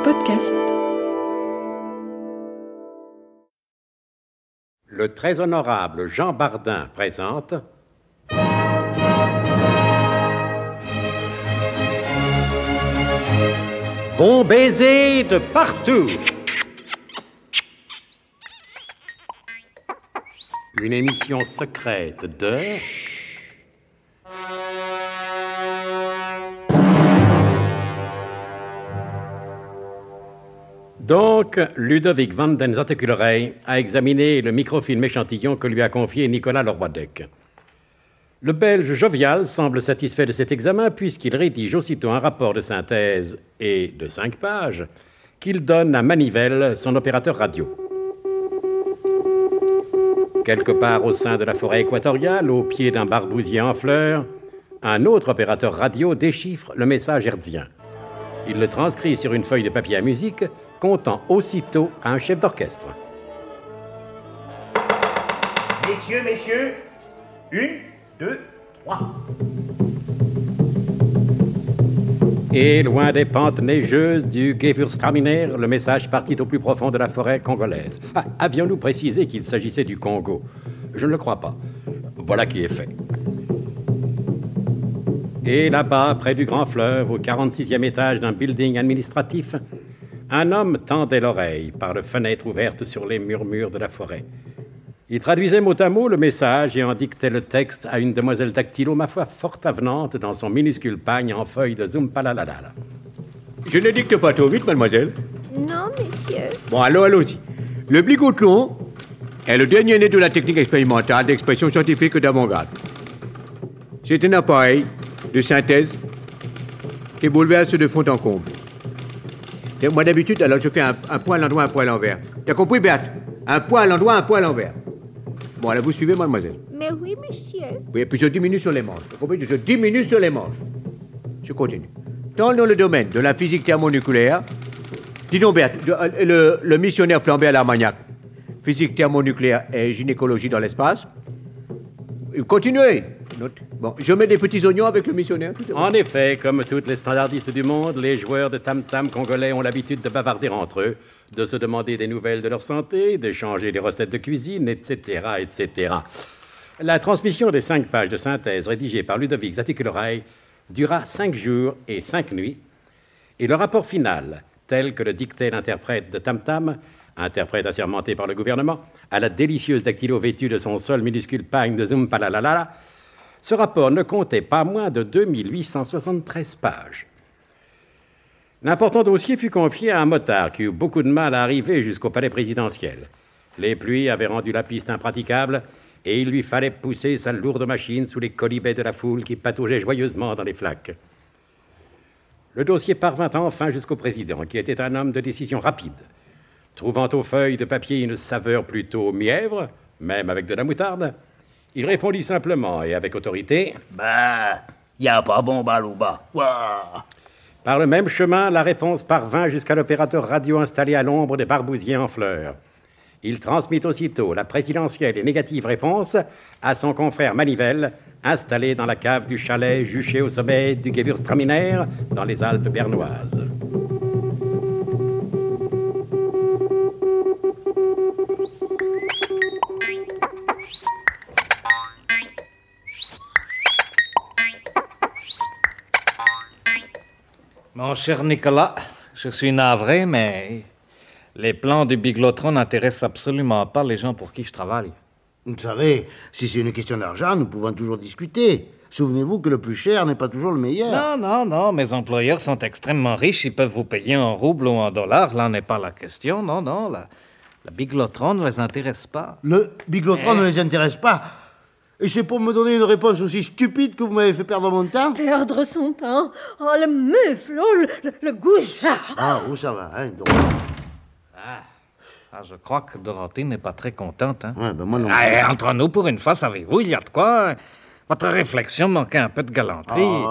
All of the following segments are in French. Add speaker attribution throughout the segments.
Speaker 1: Podcast.
Speaker 2: Le très honorable Jean Bardin présente Bon baiser de partout. Une émission secrète de... Donc, Ludovic van den Zatteculerey a examiné le microfilm échantillon que lui a confié Nicolas Lorboidec. Le Belge jovial semble satisfait de cet examen puisqu'il rédige aussitôt un rapport de synthèse et de 5 pages qu'il donne à Manivelle, son opérateur radio. Quelque part au sein de la forêt équatoriale, au pied d'un barbousier en fleurs, un autre opérateur radio déchiffre le message hertzien. Il le transcrit sur une feuille de papier à musique, comptant aussitôt un chef d'orchestre.
Speaker 3: Messieurs, 1, 2, 3.
Speaker 2: Et loin des pentes neigeuses du Gewürztraminer, le message partit au plus profond de la forêt congolaise. Avions-nous précisé qu'il s'agissait du Congo? Je ne le crois pas. Voilà qui est fait. Et là-bas, près du grand fleuve, au 46e étage d'un building administratif, un homme tendait l'oreille par la fenêtre ouverte sur les murmures de la forêt. Il traduisait mot à mot le message et en dictait le texte à une demoiselle dactylo, ma foi, fort avenante, dans son minuscule pagne en feuille de zumpalalala.
Speaker 4: Je ne dicte pas trop vite, mademoiselle.
Speaker 5: Non, monsieur.
Speaker 4: Bon, alors, allons-y. Le bigotron est le dernier né de la technique expérimentale d'expression scientifique d'avant-garde. C'est un appareil de synthèse qui bouleverse de fond en comble. Et moi, d'habitude, alors je fais un point à l'endroit, un point à l'envers. T'as compris, Berthe? Un point à l'endroit, un point à l'envers. Bon, alors vous suivez, mademoiselle?
Speaker 5: Mais oui, monsieur.
Speaker 4: Oui, et puis je diminue sur les manches. T'as compris? Je diminue sur les manches. Je continue. Dans le domaine de la physique thermonucléaire, dis donc, Berthe, le missionnaire flambé à l'Armagnac, physique thermonucléaire et gynécologie dans l'espace. Continuez. Bon, je mets des petits oignons avec le missionnaire.
Speaker 2: En effet, comme toutes les standardistes du monde, les joueurs de tam-tam congolais ont l'habitude de bavarder entre eux, de se demander des nouvelles de leur santé, d'échanger des recettes de cuisine, etc., etc. La transmission des 5 pages de synthèse rédigées par Ludovic Zatteculerey dura 5 jours et 5 nuits, et le rapport final, tel que le dictait l'interprète de tam-tam, interprète assermenté par le gouvernement, à la délicieuse dactylo vêtue de son seul minuscule pagne de zumpalalala, ce rapport ne comptait pas moins de 2873 pages. L'important dossier fut confié à un motard qui eut beaucoup de mal à arriver jusqu'au palais présidentiel. Les pluies avaient rendu la piste impraticable et il lui fallait pousser sa lourde machine sous les colibets de la foule qui pataugeait joyeusement dans les flaques. Le dossier parvint enfin jusqu'au président, qui était un homme de décision rapide. Trouvant aux feuilles de papier une saveur plutôt mièvre, même avec de la moutarde, il répondit simplement et avec autorité «
Speaker 3: Bah, y a pas bon balouba. Ouah. »
Speaker 2: Par le même chemin, la réponse parvint jusqu'à l'opérateur radio installé à l'ombre des barbousiers en fleurs. Il transmit aussitôt la présidentielle et négative réponse à son confrère Manivelle, installé dans la cave du chalet juché au sommet du Gewürztraminer, dans les Alpes bernoises.
Speaker 6: Mon cher Nicolas, je suis navré, mais les plans du Biglotron n'intéressent absolument pas les gens pour qui je travaille.
Speaker 7: Vous savez, si c'est une question d'argent, nous pouvons toujours discuter. Souvenez-vous que le plus cher n'est pas toujours le meilleur.
Speaker 6: Non, mes employeurs sont extrêmement riches, ils peuvent vous payer en roubles ou en dollars, là n'est pas la question, non, la Biglotron ne les intéresse pas.
Speaker 7: Le Biglotron ne les intéresse pas. Et c'est pour me donner une réponse aussi stupide que vous m'avez fait perdre mon temps?
Speaker 5: Perdre son temps? Oh, le mufle, oh, le goujat.
Speaker 7: Ah, où ça va, hein, donc.
Speaker 6: Je crois que Dorothée n'est pas très contente, hein.
Speaker 7: Ouais, ben moi non.
Speaker 6: Entre nous, pour une fois, savez-vous, il y a de quoi. Votre réflexion manquait un peu de galanterie.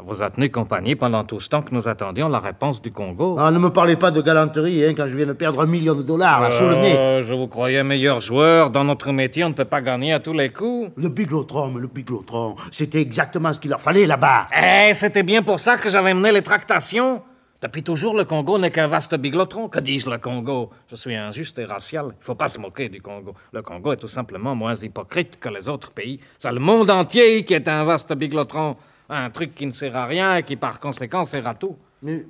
Speaker 6: Vous a tenu compagnie pendant tout ce temps que nous attendions la réponse du Congo.
Speaker 7: Ah, ne me parlez pas de galanterie, hein, quand je viens de perdre $1 million, là, sous le nez.
Speaker 6: Je vous croyais meilleur joueur. Dans notre métier, on ne peut pas gagner à tous les coups.
Speaker 7: Le Biglotron, c'était exactement ce qu'il leur fallait là-bas.
Speaker 6: C'était bien pour ça que j'avais mené les tractations. Depuis toujours, le Congo n'est qu'un vaste biglotron. Que dis-je, le Congo? Je suis injuste et racial. Il ne faut pas se moquer du Congo. Le Congo est tout simplement moins hypocrite que les autres pays. C'est le monde entier qui est un vaste biglotron. Un truc qui ne sert à rien et qui, par conséquent, sert à tout.
Speaker 7: Mais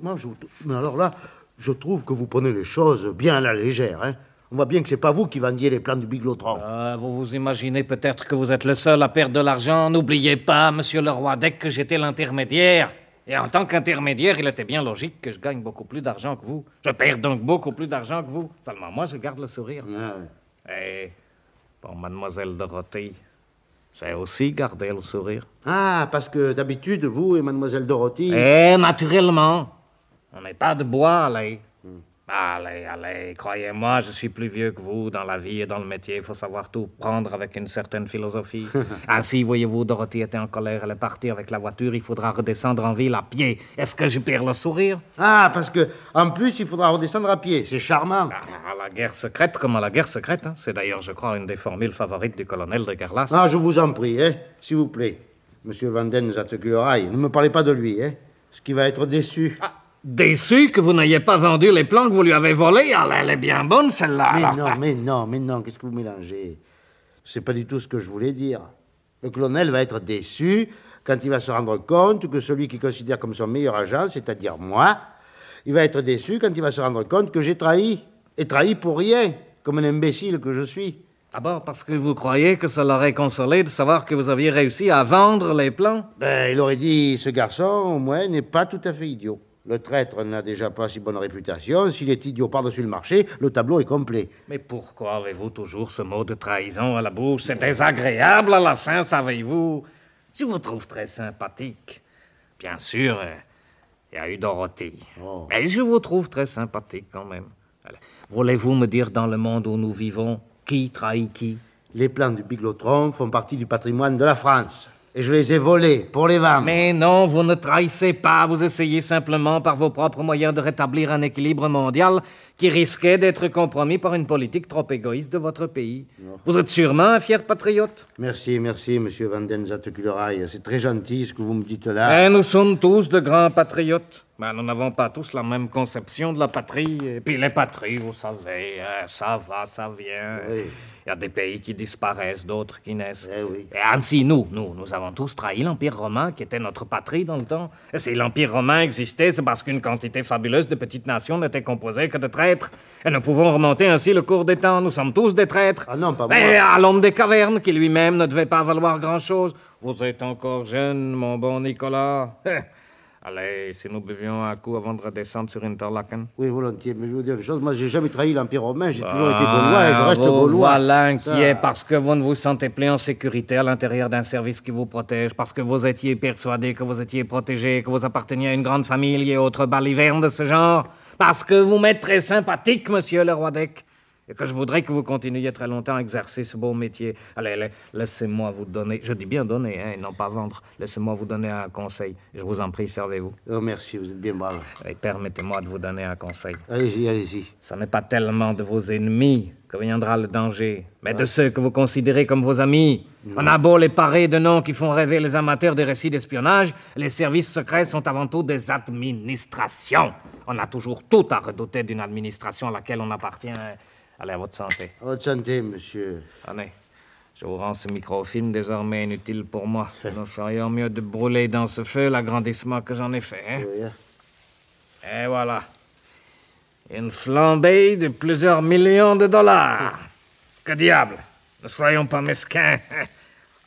Speaker 7: alors là, je trouve que vous prenez les choses bien à la légère, hein. On voit bien que c'est pas vous qui vendiez les plans du biglotron.
Speaker 6: Vous vous imaginez peut-être que vous êtes le seul à perdre de l'argent. N'oubliez pas, monsieur le roi Dec, que j'étais l'intermédiaire. Et en tant qu'intermédiaire, il était bien logique que je gagne beaucoup plus d'argent que vous. Je perds donc beaucoup plus d'argent que vous. Seulement moi, je garde le sourire.
Speaker 7: Ah, ouais.
Speaker 6: Et pour mademoiselle Dorothée, j'ai aussi gardé le sourire.
Speaker 7: Ah, parce que d'habitude, vous et mademoiselle Dorothy...
Speaker 6: Et naturellement, on n'est pas de bois, allez. Allez, croyez-moi, je suis plus vieux que vous dans la vie et dans le métier. Il faut savoir tout prendre avec une certaine philosophie. Ainsi, voyez-vous, Dorothy était en colère, elle est partie avec la voiture, il faudra redescendre en ville à pied. Est-ce que je perds le sourire?
Speaker 7: Ah, parce que en plus, il faudra redescendre à pied. C'est charmant.
Speaker 6: À la guerre secrète comme à la guerre secrète. Hein. C'est d'ailleurs, je crois, une des formules favorites du colonel de Garlas.
Speaker 7: Ah, je vous en prie, hein, s'il vous plaît. Monsieur Vanden Zatteguleray, ne me parlez pas de lui, hein, parce qu'il va être déçu.
Speaker 6: Déçu que vous n'ayez pas vendu les plans que vous lui avez volés? Ah, elle est bien bonne, celle-là.
Speaker 7: Mais non, qu'est-ce que vous mélangez? C'est pas du tout ce que je voulais dire. Le colonel va être déçu quand il va se rendre compte que celui qu'il considère comme son meilleur agent, c'est-à-dire moi, il va être déçu quand il va se rendre compte que j'ai trahi. Et trahi pour rien, comme un imbécile que je suis.
Speaker 6: D'abord parce que vous croyez que ça l'aurait consolé de savoir que vous aviez réussi à vendre les plans?
Speaker 7: Il aurait dit, ce garçon, au moins, n'est pas tout à fait idiot. Le traître n'a déjà pas si bonne réputation. S'il est idiot par-dessus le marché, le tableau est complet.
Speaker 6: Mais pourquoi avez-vous toujours ce mot de trahison à la bouche? C'est désagréable à la fin, savez-vous. Je vous trouve très sympathique. Bien sûr, il y a eu Dorothée.
Speaker 7: Oh.
Speaker 6: Mais je vous trouve très sympathique quand même. Allez, voulez-vous me dire dans le monde où nous vivons, qui trahit qui?
Speaker 7: Les plans du biglotron font partie du patrimoine de la France. Et je les ai volés pour les vendre.
Speaker 6: Mais non, vous ne trahissez pas. Vous essayez simplement par vos propres moyens de rétablir un équilibre mondial qui risquait d'être compromis par une politique trop égoïste de votre pays. Non. Vous êtes sûrement un fier patriote.
Speaker 7: Merci, monsieur Vanden Zatteguleray. C'est très gentil ce que vous me dites là.
Speaker 6: Et nous sommes tous de grands patriotes. Mais nous n'avons pas tous la même conception de la patrie. Et puis les patries, vous savez, ça va, ça vient.
Speaker 7: Oui.
Speaker 6: Il y a des pays qui disparaissent, d'autres qui naissent.
Speaker 7: Eh oui.
Speaker 6: Et ainsi, nous avons tous trahi l'Empire romain, qui était notre patrie dans le temps. Et si l'Empire romain existait, c'est parce qu'une quantité fabuleuse de petites nations n'était composée que de traîtres. Et nous pouvons remonter ainsi le cours des temps. Nous sommes tous des traîtres.
Speaker 7: Ah non, pas moi.
Speaker 6: Mais à l'homme des cavernes, qui lui-même ne devait pas valoir grand-chose. Vous êtes encore jeune, mon bon Nicolas. Allez, si nous buvions un coup avant de redescendre sur Interlaken.
Speaker 7: Oui, volontiers, mais je vous dire une chose, moi j'ai jamais trahi l'Empire romain, j'ai toujours été gaulois et je reste gaulois.
Speaker 6: Voilà inquiet parce que vous ne vous sentez plus en sécurité à l'intérieur d'un service qui vous protège, parce que vous étiez persuadé que vous étiez protégé, que vous apparteniez à une grande famille et autres balivernes de ce genre, parce que vous m'êtes très sympathique, monsieur le roi d'Ec, et que je voudrais que vous continuiez très longtemps à exercer ce beau métier. Allez, laissez-moi vous donner, je dis bien donner, hein, et non pas vendre, laissez-moi vous donner un conseil. Je vous en prie, servez-vous.
Speaker 7: Oh, merci, vous êtes bien brave.
Speaker 6: Et permettez-moi de vous donner un conseil.
Speaker 7: Allez-y.
Speaker 6: Ce n'est pas tellement de vos ennemis que viendra le danger, mais de ceux que vous considérez comme vos amis. On a beau les parer de noms qui font rêver les amateurs des récits d'espionnage, les services secrets sont avant tout des administrations. On a toujours tout à redouter d'une administration à laquelle on appartient. Allez, à votre santé.
Speaker 7: À votre santé, monsieur.
Speaker 6: Allez, je vous rends ce microfilm désormais inutile pour moi. Nous ferions mieux de brûler dans ce feu l'agrandissement que j'en ai fait. Hein?
Speaker 7: Oui,
Speaker 6: Et voilà. Une flambée de plusieurs millions de dollars. Que diable! Ne soyons pas mesquins.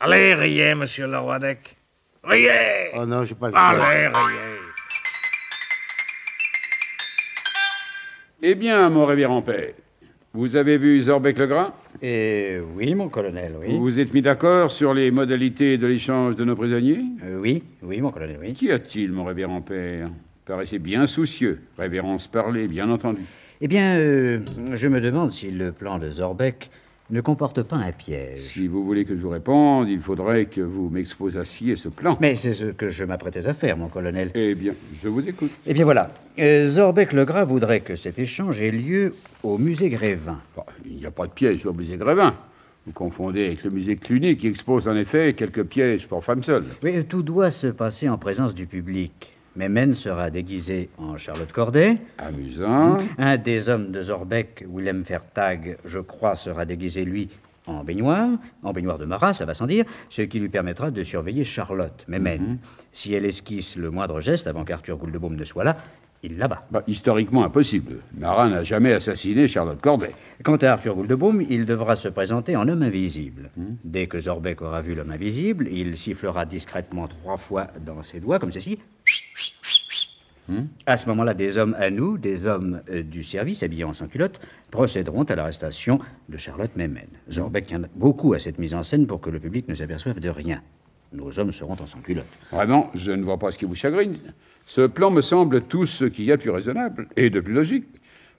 Speaker 6: Allez, riez, monsieur le roi d'Ec. Riez!
Speaker 7: Oh non, j'ai pas le temps.
Speaker 6: Allez, riez.
Speaker 1: Eh bien, mon révérend père, vous avez vu Zorbec-Legras?
Speaker 3: Oui, mon colonel, oui.
Speaker 1: Vous vous êtes mis d'accord sur les modalités de l'échange de nos prisonniers?
Speaker 3: Oui, mon colonel, oui.
Speaker 1: Qu'y a-t-il, mon révérend père? Paraissez bien soucieux. Révérence parlée, bien entendu.
Speaker 3: Eh bien, je me demande si le plan de Zorbec ne comporte pas un piège.
Speaker 1: Si vous voulez que je vous réponde, il faudrait que vous m'exposassiez ce plan.
Speaker 3: Mais c'est ce que je m'apprêtais à faire, mon colonel.
Speaker 1: Eh bien, je vous écoute.
Speaker 3: Eh bien voilà, Zorbec-Legras voudrait que cet échange ait lieu au musée Grévin.
Speaker 1: Il n'y a pas de piège au musée Grévin. Vous confondez avec le musée Cluny qui expose en effet quelques pièges pour femmes seules.
Speaker 3: Oui, tout doit se passer en présence du public. Memen sera déguisé en Charlotte Corday.
Speaker 1: Amusant.
Speaker 3: Un des hommes de Zorbeck, Willem Vertag, je crois, sera déguisé, lui, en baignoire de marat, ça va sans dire, ce qui lui permettra de surveiller Charlotte, Memen. Si elle esquisse le moindre geste avant qu'Arthur Gouldeboom ne soit là, il l'abat.
Speaker 1: Bah, historiquement impossible. Marat n'a jamais assassiné Charlotte Corday.
Speaker 3: Quant à Arthur Gouldeboom, il devra se présenter en homme invisible. Dès que Zorbeck aura vu l'homme invisible, il sifflera discrètement 3 fois dans ses doigts, comme ceci. À ce moment-là, des hommes à nous, des hommes du service, habillés en sans-culotte, procéderont à l'arrestation de Charlotte Memen. Zorbeck tient beaucoup à cette mise en scène pour que le public ne s'aperçoive de rien. Nos hommes seront en sans-culotte.
Speaker 1: Vraiment, je ne vois pas ce qui vous chagrine. Ce plan me semble tout ce qu'il y a de plus raisonnable et de plus logique.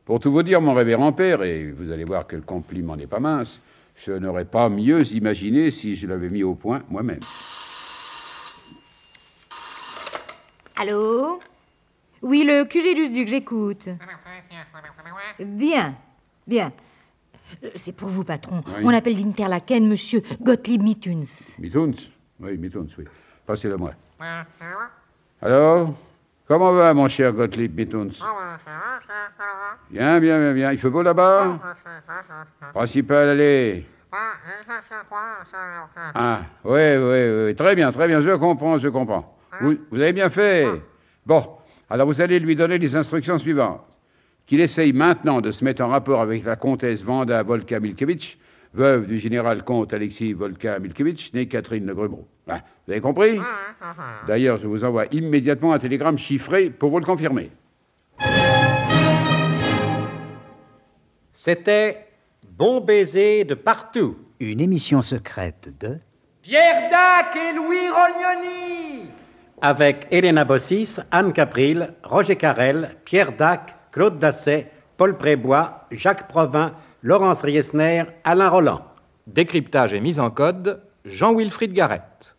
Speaker 1: Pour tout vous dire, mon révérend père, et vous allez voir que le compliment n'est pas mince, je n'aurais pas mieux imaginé si je l'avais mis au point moi-même.
Speaker 8: Allô? Oui, le QG du SDUC, j'écoute. Bien, bien. C'est pour vous, patron.
Speaker 1: Oui.
Speaker 8: On appelle d'Interlaken Monsieur Gottlieb Mithuns.
Speaker 1: Mithuns? Oui, Mithuns, oui. Passez-le-moi. Alors, comment va, mon cher Gottlieb Mithuns? Bien, bien, bien, bien. Il fait beau là-bas? Principal, allez. Ah, oui, oui, oui. Très bien, je comprends, je comprends. Vous avez bien fait. Bon, alors vous allez lui donner les instructions suivantes. Qu'il essaye maintenant de se mettre en rapport avec la comtesse Wanda Volka-Milkevitch, veuve du général comte Alexis Volka-Milkevitch, née Catherine de Grubro. Hein, vous avez compris? D'ailleurs, je vous envoie immédiatement un télégramme chiffré pour vous le confirmer.
Speaker 2: C'était Bon baiser de partout.
Speaker 3: Une émission secrète de...
Speaker 9: Pierre Dac et Louis Rognoni.
Speaker 2: Avec Elena Bossis, Anne Capril, Roger Carrel, Pierre Dac, Claude Dasset, Paul Prébois, Jacques Provin, Laurence Riesner, Alain Roland.
Speaker 10: Décryptage et mise en code, Jean-Wilfried Garrett.